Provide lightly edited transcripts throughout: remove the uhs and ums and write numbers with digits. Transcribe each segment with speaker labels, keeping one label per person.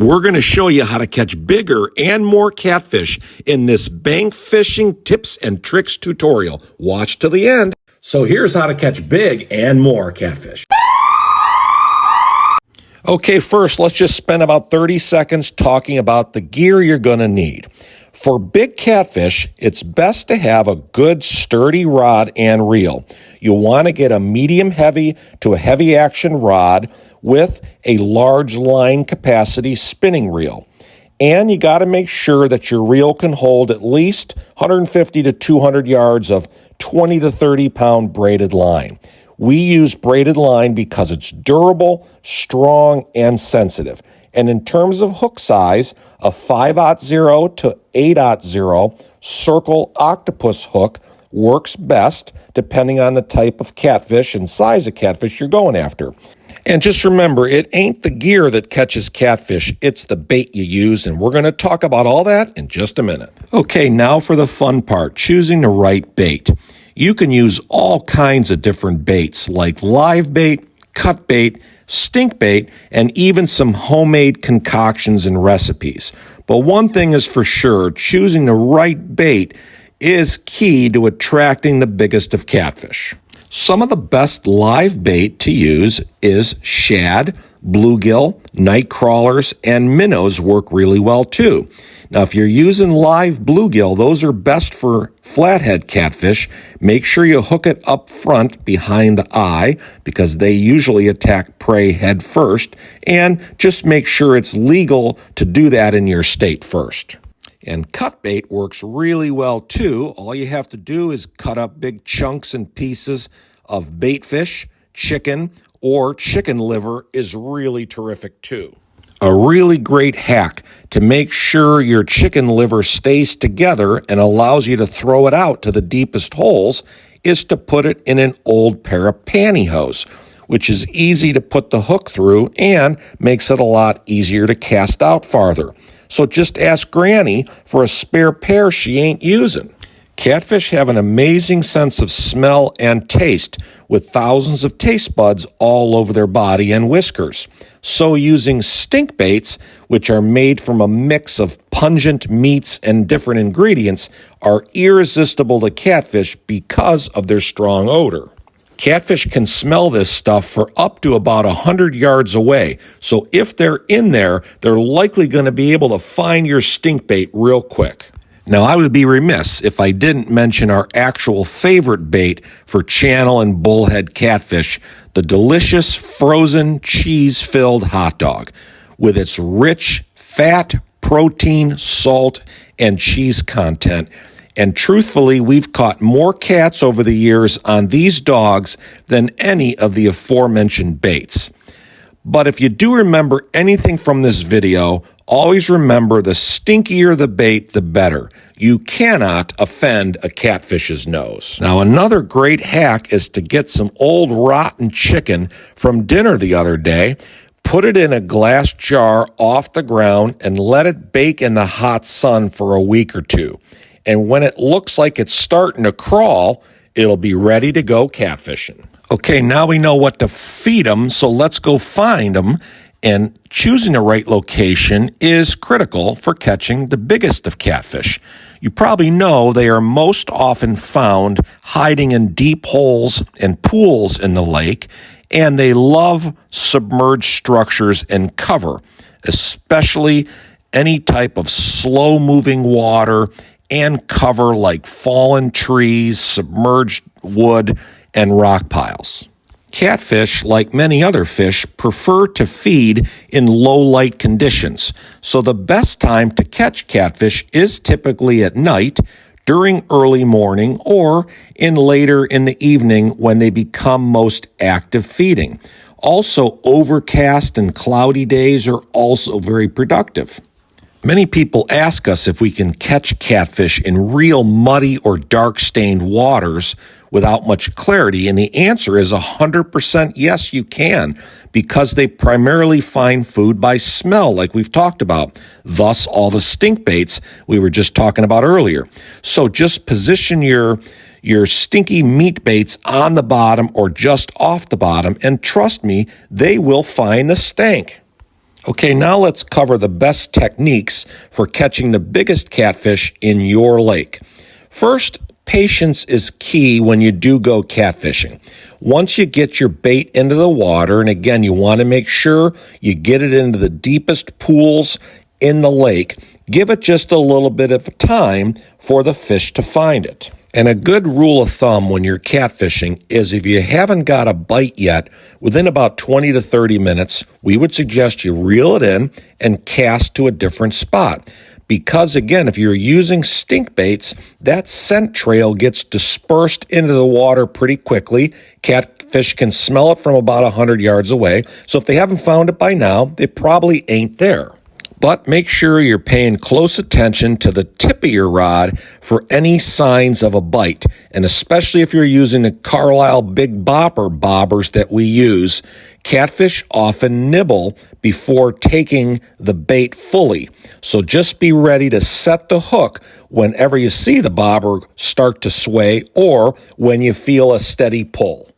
Speaker 1: We're going to show you how to catch bigger and more catfish in this bank fishing tips and tricks tutorial. Watch to the end. So here's how to catch big and more catfish. Okay, first let's just spend about 30 seconds talking about the gear you're going to need. For big catfish, it's best to have a good sturdy rod and reel. You'll want to get a medium heavy to a heavy action rod with a large line capacity spinning reel. And you got to make sure that your reel can hold at least 150 to 200 yards of 20 to 30 pound braided line. We use braided line because it's durable, strong, and sensitive. And in terms of hook size, a 5/0 to 8/0 circle octopus hook works best depending on the type of catfish and size of catfish you're going after. And just remember, it ain't the gear that catches catfish, it's the bait you use, and we're going to talk about all that in just a minute. Okay, now for the fun part, choosing the right bait. You can use all kinds of different baits like live bait, cut bait, stink bait, and even some homemade concoctions and recipes. But one thing is for sure, choosing the right bait is key to attracting the biggest of catfish. Some of the best live bait to use is shad, bluegill, night crawlers, and minnows work really well too. Now, if you're using live bluegill, those are best for flathead catfish. Make sure you hook it up front behind the eye because they usually attack prey head first, and just make sure it's legal to do that in your state first. And cut bait works really well too. All you have to do is cut up big chunks and pieces of bait fish, chicken, or chicken liver is really terrific too. A really great hack to make sure your chicken liver stays together and allows you to throw it out to the deepest holes is to put it in an old pair of pantyhose, which is easy to put the hook through and makes it a lot easier to cast out farther. So just ask Granny for a spare pair she ain't using. Catfish have an amazing sense of smell and taste with thousands of taste buds all over their body and whiskers. So using stink baits, which are made from a mix of pungent meats and different ingredients, are irresistible to catfish because of their strong odor. Catfish can smell this stuff for up to about 100 yards away. So if they're in there, they're likely going to be able to find your stink bait real quick. Now, I would be remiss if I didn't mention our actual favorite bait for channel and bullhead catfish, the delicious frozen cheese-filled hot dog. With its rich fat, protein, salt, and cheese content. And truthfully, we've caught more cats over the years on these dogs than any of the aforementioned baits. But if you do remember anything from this video, always remember the stinkier the bait, the better. You cannot offend a catfish's nose. Now, another great hack is to get some old rotten chicken from dinner the other day, put it in a glass jar off the ground, and let it bake in the hot sun for a week or two. And when it looks like it's starting to crawl, it'll be ready to go catfishing. Okay, now we know what to feed them, so let's go find them. And choosing the right location is critical for catching the biggest of catfish. You probably know they are most often found hiding in deep holes and pools in the lake, and they love submerged structures and cover, especially any type of slow-moving water and cover like fallen trees, submerged wood, and rock piles. Catfish, like many other fish, prefer to feed in low light conditions, so the best time to catch catfish is typically at night, during early morning, or later in the evening when they become most active feeding. Also, overcast and cloudy days are also very productive. Many people ask us if we can catch catfish in real muddy or dark-stained waters without much clarity, and the answer is 100% yes, you can, because they primarily find food by smell, like we've talked about, thus all the stink baits we were just talking about earlier. So just position your stinky meat baits on the bottom or just off the bottom, and trust me, they will find the stank. Okay, now let's cover the best techniques for catching the biggest catfish in your lake. First, patience is key when you do go catfishing. Once you get your bait into the water, and again, you want to make sure you get it into the deepest pools in the lake, give it just a little bit of time for the fish to find it. And a good rule of thumb when you're catfishing is if you haven't got a bite yet, within about 20 to 30 minutes, we would suggest you reel it in and cast to a different spot. Because again, if you're using stink baits, that scent trail gets dispersed into the water pretty quickly. Catfish can smell it from about 100 yards away. So if they haven't found it by now, they probably ain't there. But make sure you're paying close attention to the tip of your rod for any signs of a bite. And especially if you're using the Carlisle Big Bopper bobbers that we use, catfish often nibble before taking the bait fully. So just be ready to set the hook whenever you see the bobber start to sway or when you feel a steady pull.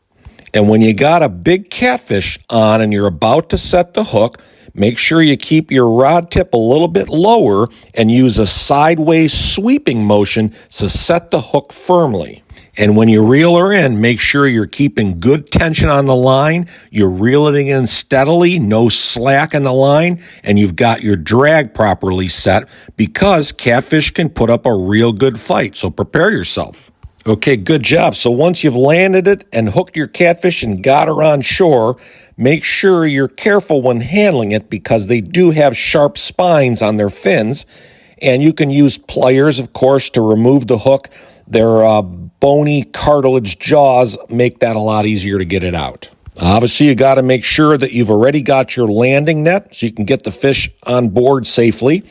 Speaker 1: And when you got a big catfish on and you're about to set the hook, make sure you keep your rod tip a little bit lower and use a sideways sweeping motion to set the hook firmly. And when you reel her in, make sure you're keeping good tension on the line, you're reeling in steadily, no slack in the line, and you've got your drag properly set because catfish can put up a real good fight, so prepare yourself. Okay, good job. So once you've landed it and hooked your catfish and got her on shore, make sure you're careful when handling it because they do have sharp spines on their fins. And you can use pliers, of course, to remove the hook. Their bony cartilage jaws make that a lot easier to get it out. Obviously, you got to make sure that you've already got your landing net so you can get the fish on board safely.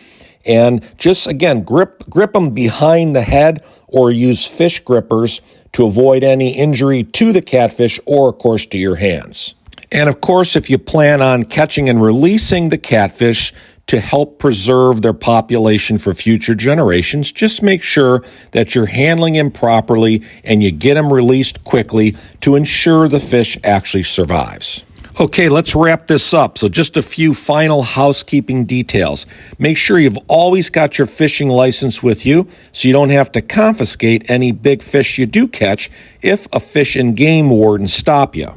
Speaker 1: And just, again, grip them behind the head or use fish grippers to avoid any injury to the catfish or, of course, to your hands. And, of course, if you plan on catching and releasing the catfish to help preserve their population for future generations, just make sure that you're handling them properly and you get them released quickly to ensure the fish actually survives. Okay, let's wrap this up. So just a few final housekeeping details. Make sure you've always got your fishing license with you so you don't have to confiscate any big fish you do catch if a fish and game warden stop you.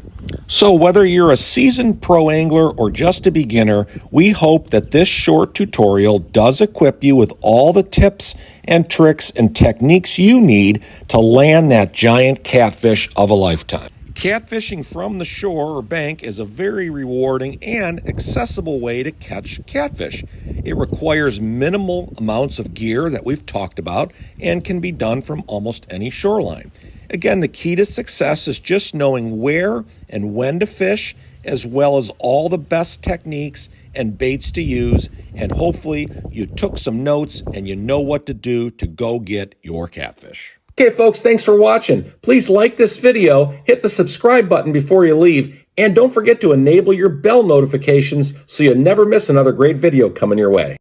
Speaker 1: So whether you're a seasoned pro angler or just a beginner, we hope that this short tutorial does equip you with all the tips and tricks and techniques you need to land that giant catfish of a lifetime. Catfishing from the shore or bank is a very rewarding and accessible way to catch catfish. It requires minimal amounts of gear that we've talked about and can be done from almost any shoreline. Again, the key to success is just knowing where and when to fish, as well as all the best techniques and baits to use, and hopefully you took some notes and you know what to do to go get your catfish. Okay, folks, thanks for watching. Please like this video, hit the subscribe button before you leave, and don't forget to enable your bell notifications so you never miss another great video coming your way.